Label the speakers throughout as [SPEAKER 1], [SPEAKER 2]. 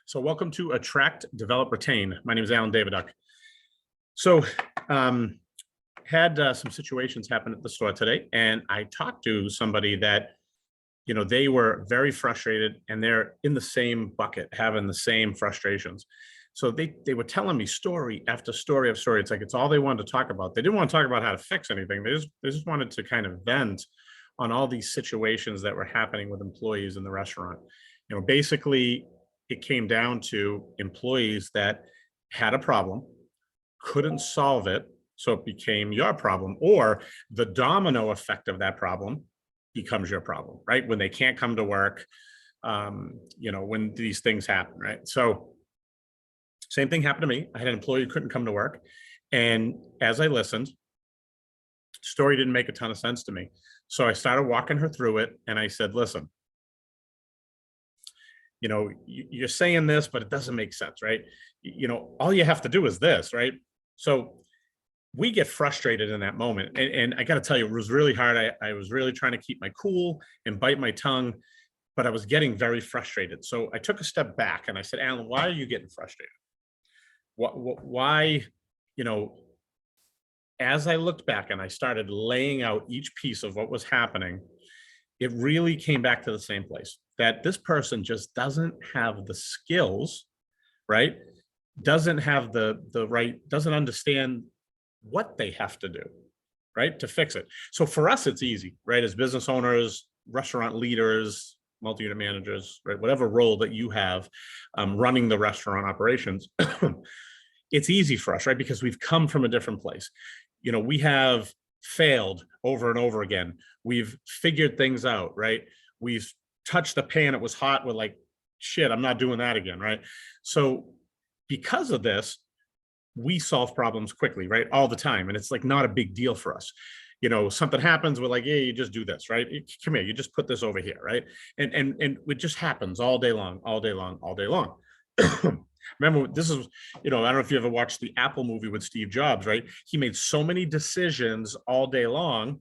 [SPEAKER 1] So welcome to Attract, Develop, Retain. My name is Alan Daviduck. So had some situations happen at the store today, and I talked to somebody that, they were very frustrated and they're in the same bucket, having the same frustrations. So they were telling me story after story after story. It's like, it's all they wanted to talk about. They didn't want to talk about how to fix anything. They just wanted to kind of vent on all these situations that were happening with employees in the restaurant. Basically, it came down to employees that had a problem, couldn't solve it, so it became your problem, or the domino effect of that problem becomes your problem, right? When they can't come to work, when these things happen, right? So same thing happened to me. I had an employee who couldn't come to work. And as I listened, story didn't make a ton of sense to me. So I started walking her through it. And I said, listen, you're saying this, but it doesn't make sense, right? All you have to do is this, right? So we get frustrated in that moment. And I got to tell you, it was really hard. I was really trying to keep my cool and bite my tongue, but I was getting very frustrated. So I took a step back and I said, Alan, why are you getting frustrated? Why, as I looked back and I started laying out each piece of what was happening, it really came back to the same place, that this person just doesn't have the skills, right? Doesn't have the right, doesn't understand what they have to do, right, to fix it. So for us, it's easy, right? As business owners, restaurant leaders, multi-unit managers, right? Whatever role that you have running the restaurant operations, it's easy for us, right? Because we've come from a different place. We have failed over and over again. We've figured things out, right? We've touched the pan, it was hot, we're like, shit, I'm not doing that again, right? So because of this, we solve problems quickly, right? All the time. And it's like not a big deal for us. Something happens, we're like, yeah, you just do this, right? Come here, you just put this over here, right? And it just happens all day long, all day long, all day long. Remember, this is, I don't know if you ever watched the Apple movie with Steve Jobs, right? He made so many decisions all day long.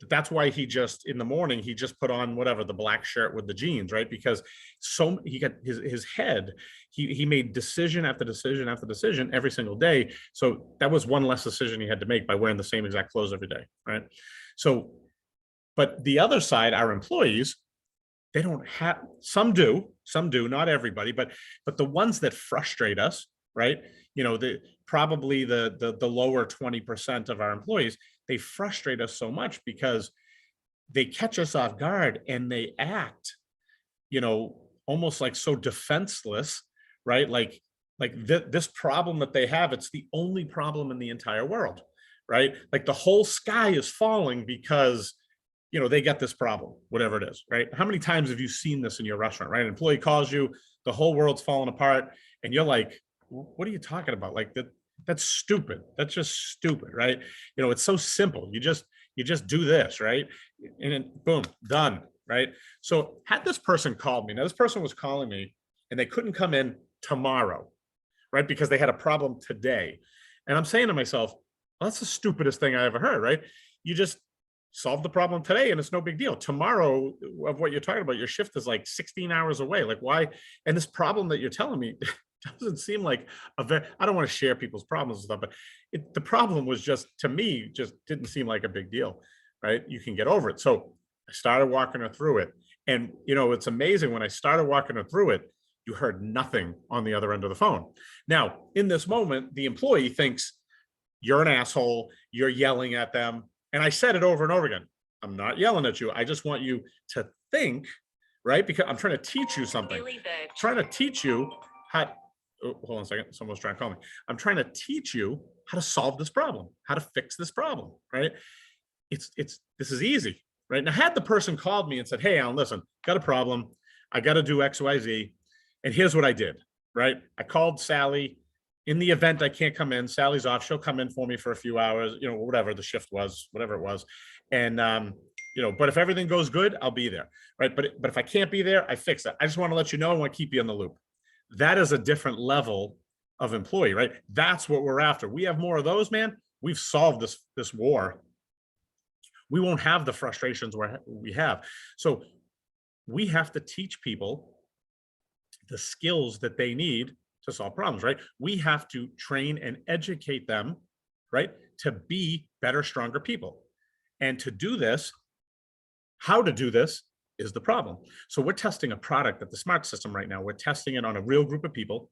[SPEAKER 1] That's why he just, in the morning, he just put on whatever, the black shirt with the jeans, right? Because he got his head, he made decision after decision after decision every single day. So that was one less decision he had to make by wearing the same exact clothes every day, right? So, but the other side, our employees, they don't have, some do, not everybody, but the ones that frustrate us, right? Probably the lower 20% of our employees, they frustrate us so much because they catch us off guard and they act, almost like so defenseless, right? Like this problem that they have, it's the only problem in the entire world, right? Like the whole sky is falling because they get this problem, whatever it is, right? How many times have you seen this in your restaurant, right? An employee calls you, the whole world's falling apart, and you're like, what are you talking about? Like that's stupid. That's just stupid, right? It's so simple. You just do this, right? And then boom, done, right? So had this person called me, now this person was calling me and they couldn't come in tomorrow, right? Because they had a problem today. And I'm saying to myself, well, that's the stupidest thing I ever heard, right? You just solve the problem today and it's no big deal. Tomorrow, of what you're talking about, your shift is like 16 hours away. Like why? And this problem that you're telling me doesn't seem like I don't want to share people's problems and stuff, but the problem was just, to me, just didn't seem like a big deal, right? You can get over it. So I started walking her through it. And, it's amazing, when I started walking her through it, you heard nothing on the other end of the phone. Now, in this moment, the employee thinks you're an asshole, you're yelling at them. And I said it over and over again. I'm not yelling at you. I just want you to think, right? Because I'm trying to teach you something. I'm trying to teach you how, oh, hold on a second. Someone's trying to call me. I'm trying to teach you how to solve this problem, how to fix this problem, right? This is easy, right? Now, had the person called me and said, hey, Alan, listen, got a problem. I got to do X, Y, Z. And here's what I did, right? I called Sally. In the event I can't come in, Sally's off, she'll come in for me for a few hours, whatever the shift was, whatever it was. And, but if everything goes good, I'll be there, right? But if I can't be there, I fix it. I just want to let you know, I want to keep you in the loop. That is a different level of employee, right? That's what we're after. We have more of those, man. We've solved this war. We won't have the frustrations we have. So we have to teach people the skills that they need to solve problems, right? We have to train and educate them, right, to be better, stronger people. And to do this, how to do this is the problem. So we're testing a product at the Smart System right now. We're testing it on a real group of people,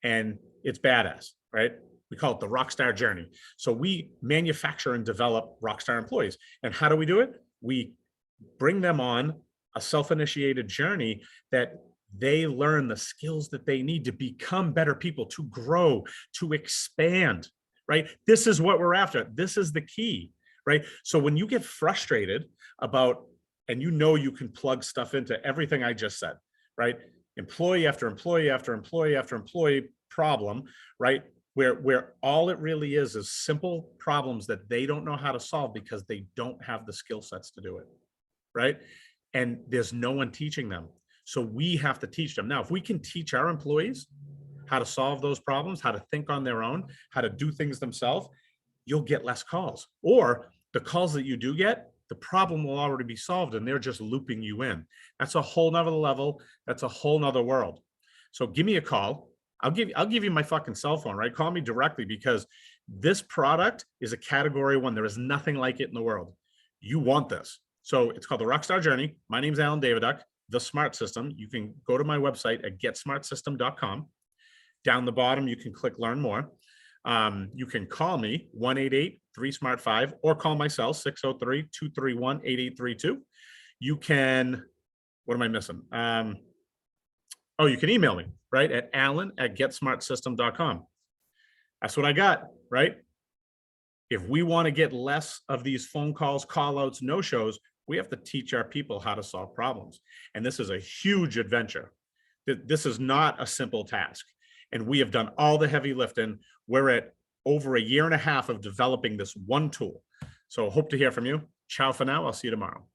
[SPEAKER 1] and it's badass, right? We call it the Rockstar Journey. So we manufacture and develop rockstar employees. And how do we do it? We bring them on a self-initiated journey that they learn the skills that they need to become better people, to grow, to expand, right? This is what we're after. This is the key, right? So when you get frustrated about, and you know you can plug stuff into everything I just said, right? Employee after employee after employee after employee problem, right? Where all it really is simple problems that they don't know how to solve because they don't have the skill sets to do it, right? And there's no one teaching them. So we have to teach them. Now, if we can teach our employees how to solve those problems, how to think on their own, how to do things themselves, you'll get less calls. Or the calls that you do get, the problem will already be solved and they're just looping you in. That's a whole nother level. That's a whole nother world. So give me a call. I'll give you my fucking cell phone, right? Call me directly, because this product is a category 1. There is nothing like it in the world. You want this. So it's called the Rockstar Journey. My name's Alan Daviduck, the Smart System. You can go to my website at getsmartsystem.com. Down the bottom, you can click Learn More. You can call me 188-3SMART5 or call my cell 603-231-8832. You can, what am I missing? Oh, you can email me, right, at alan@getsmartsystem.com. That's what I got, right? If we want to get less of these phone calls, call outs, no shows, we have to teach our people how to solve problems. And this is a huge adventure. This is not a simple task. And we have done all the heavy lifting. We're at over 1.5 years of developing this one tool. So hope to hear from you. Ciao for now. I'll see you tomorrow.